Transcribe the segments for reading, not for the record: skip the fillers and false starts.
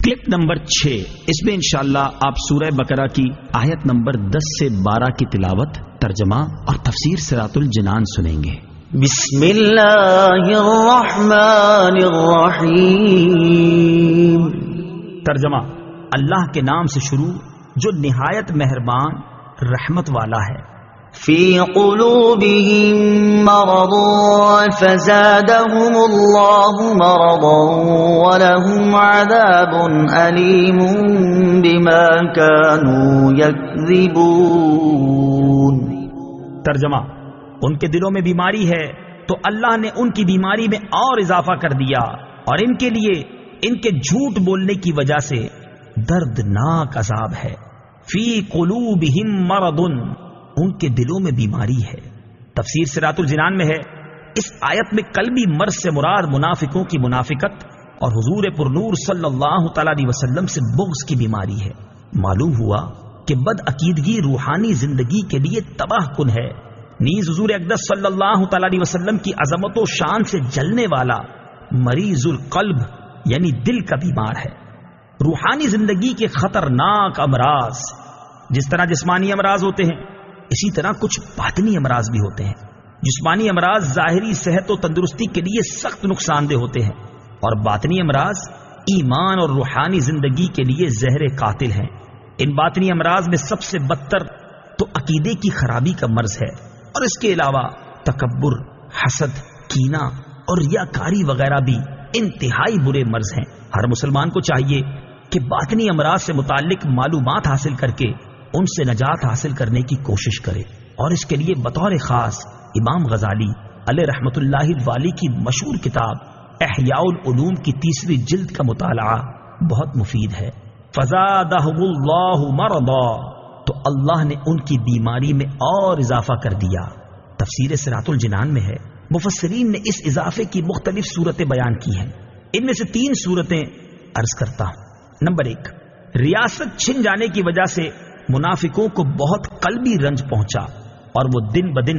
Clip number 6، اس میں انشاءاللہ آپ سورہ بقرہ کی آیت نمبر 10 سے 12 کی تلاوت، ترجمہ اور تفسیر صراط الجنان سنیں گے۔ بسم اللہ الرحمن الرحیم۔ ترجمہ: اللہ کے نام سے شروع جو نہایت مہربان رحمت والا ہے۔ فی قلوبہم مرض فزادہم اللہ مرضا ولہم عذاب علیم بما کانوا یکذبون۔ ترجمہ: ان کے دلوں میں بیماری ہے تو اللہ نے ان کی بیماری میں اور اضافہ کر دیا، اور ان کے لیے ان کے جھوٹ بولنے کی وجہ سے دردناک عذاب ہے۔ فی قلوبہم مرض، ان کے دلوں میں بیماری ہے۔ تفسیر صراط الجنان میں ہے، اس آیت میں قلبی مرض سے مراد منافقوں کی منافقت اور حضور پرنور صلی اللہ تعالی علیہ وسلم سے بغض کی بیماری ہے۔ معلوم ہوا کہ بد عقیدگی روحانی زندگی کے لیے تباہ کن ہے، نیز حضور اقدس صلی اللہ تعالی علیہ وسلم کی عظمت و شان سے جلنے والا مریض القلب یعنی دل کا بیمار ہے۔ روحانی زندگی کے خطرناک امراض، جس طرح جسمانی امراض ہوتے ہیں اسی طرح کچھ باطنی امراض بھی ہوتے ہیں۔ جسمانی امراض ظاہری صحت و تندرستی کے لیے سخت نقصان دہ ہوتے ہیں، اور باطنی امراض ایمان اور روحانی زندگی کے لیے زہر قاتل ہیں۔ ان باطنی امراض میں سب سے بدتر تو عقیدے کی خرابی کا مرض ہے، اور اس کے علاوہ تکبر، حسد، کینہ اور ریاکاری وغیرہ بھی انتہائی برے مرض ہیں۔ ہر مسلمان کو چاہیے کہ باطنی امراض سے متعلق معلومات حاصل کر کے ان سے نجات حاصل کرنے کی کوشش کرے، اور اس کے لیے بطور خاص امام غزالی علیہ رحمت اللہ الوالی کی مشہور کتاب احیاء العلوم کی 3 جلد کا مطالعہ بہت مفید ہے۔ فزادہم اللہ مرضا، تو اللہ نے ان کی بیماری میں اور اضافہ کر دیا۔ تفسیر صراط الجنان میں ہے، مفسرین نے اس اضافے کی مختلف صورتیں بیان کی ہیں، ان میں سے 3 صورتیں عرض کرتا ہوں۔ نمبر 1، ریاست چھن جانے کی وجہ سے منافقوں کو بہت قلبی رنج پہنچا، اور وہ دن بدن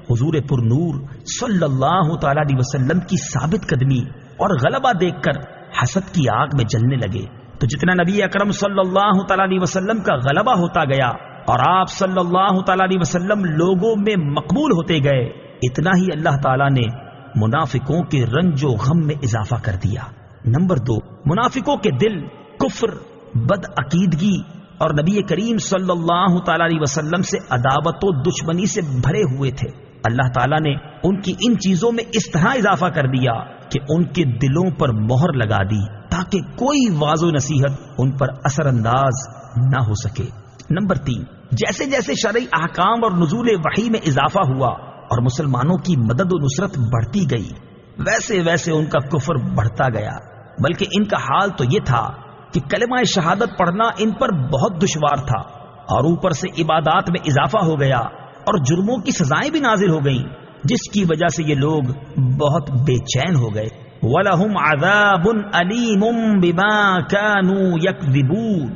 حضور پرنور صلی اللہ تعالی علیہ وسلم کی ثابت قدمی اور غلبہ دیکھ کر حسد کی آگ میں جلنے لگے۔ تو جتنا نبی اکرم صلی اللہ تعالی علیہ وسلم کا غلبہ ہوتا گیا اور آپ صلی اللہ تعالی علیہ وسلم لوگوں میں مقبول ہوتے گئے، اتنا ہی اللہ تعالی نے منافقوں کے رنج و غم میں اضافہ کر دیا۔ نمبر 2، منافقوں کے دل کفر، بد عقیدگی اور نبی کریم صلی اللہ تعالی علیہ وسلم سے عداوت و دشمنی سے بھرے ہوئے تھے۔ اللہ تعالیٰ نے ان کی ان چیزوں میں اس طرح اضافہ کر دیا کہ ان کے دلوں پر مہر لگا دی تاکہ کوئی واعظ و نصیحت ان پر اثر انداز نہ ہو سکے۔ نمبر 3، جیسے جیسے شرعی احکام اور نزول وحی میں اضافہ ہوا اور مسلمانوں کی مدد و نصرت بڑھتی گئی، ویسے ویسے ان کا کفر بڑھتا گیا، بلکہ ان کا حال تو یہ تھا کہ کلمہ شہادت پڑھنا ان پر بہت دشوار تھا، اور اوپر سے عبادات میں اضافہ ہو گیا اور جرموں کی سزائیں بھی نازل ہو گئیں، جس کی وجہ سے یہ لوگ بہت بے چین ہو گئے۔ وَلَهُمْ عَذَابٌ عَلِيمٌ بِمَا كَانُوا يَكْذِبُونَ،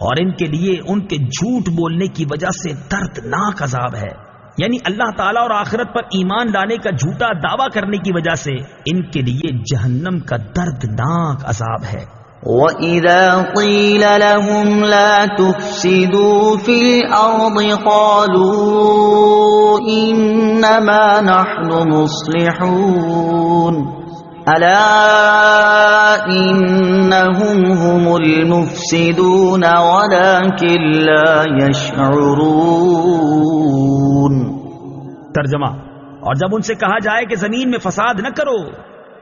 اور ان کے لیے ان کے جھوٹ بولنے کی وجہ سے دردناک عذاب ہے، یعنی اللہ تعالیٰ اور آخرت پر ایمان لانے کا جھوٹا دعویٰ کرنے کی وجہ سے ان کے لیے جہنم کا دردناک عذاب ہے۔ وَإِذَا قِيلَ لَهُمْ لَا تُفْسِدُوا فِي الْأَرْضِ قَالُوا إِنَّمَا نَحْنُ مُصْلِحُونَ أَلَا إِنَّهُمْ هُمُ الْمُفْسِدُونَ وَلَكِنْ لَا يَشْعُرُونَ۔ ترجمہ: اور جب ان سے کہا جائے کہ زمین میں فساد نہ کرو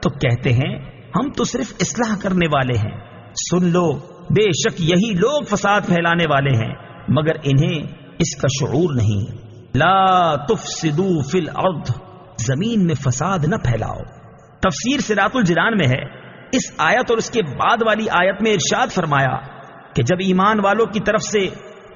تو کہتے ہیں ہم تو صرف اصلاح کرنے والے ہیں۔ سن لو، بے شک یہی لوگ فساد پھیلانے والے ہیں، مگر انہیں اس کا شعور نہیں۔ لا تفسدوا فی الارض، زمین میں فساد نہ پھیلاؤ۔ تفسیر صراط الجنان میں ہے، اس آیت اور اس کے بعد والی آیت میں ارشاد فرمایا کہ جب ایمان والوں کی طرف سے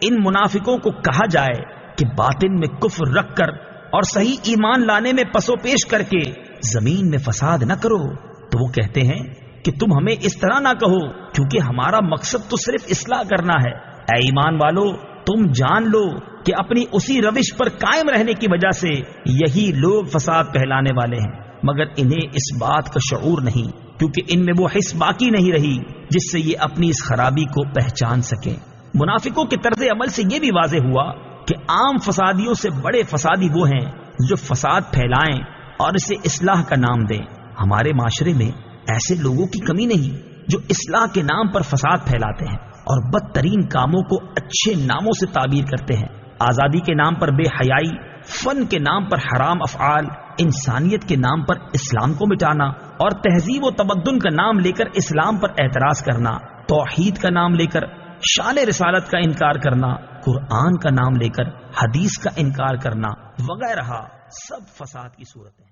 ان منافقوں کو کہا جائے کہ باطن میں کفر رکھ کر اور صحیح ایمان لانے میں پسو پیش کر کے زمین میں فساد نہ کرو، تو وہ کہتے ہیں کہ تم ہمیں اس طرح نہ کہو، کیونکہ ہمارا مقصد تو صرف اصلاح کرنا ہے۔ اے ایمان والو، تم جان لو کہ اپنی اسی روش پر قائم رہنے کی وجہ سے یہی لوگ فساد پھیلانے والے ہیں، مگر انہیں اس بات کا شعور نہیں کیونکہ ان میں وہ حس باقی نہیں رہی جس سے یہ اپنی اس خرابی کو پہچان سکیں۔ منافقوں کے طرز عمل سے یہ بھی واضح ہوا کہ عام فسادیوں سے بڑے فسادی وہ ہیں جو فساد پھیلائیں اور اسے اصلاح کا نام دیں۔ ہمارے معاشرے میں ایسے لوگوں کی کمی نہیں جو اصلاح کے نام پر فساد پھیلاتے ہیں اور بدترین کاموں کو اچھے ناموں سے تعبیر کرتے ہیں۔ آزادی کے نام پر بے حیائی، فن کے نام پر حرام افعال، انسانیت کے نام پر اسلام کو مٹانا اور تہذیب و تمدن کا نام لے کر اسلام پر اعتراض کرنا، توحید کا نام لے کر شان رسالت کا انکار کرنا، قرآن کا نام لے کر حدیث کا انکار کرنا وغیرہ سب فساد کی صورتیں ہیں۔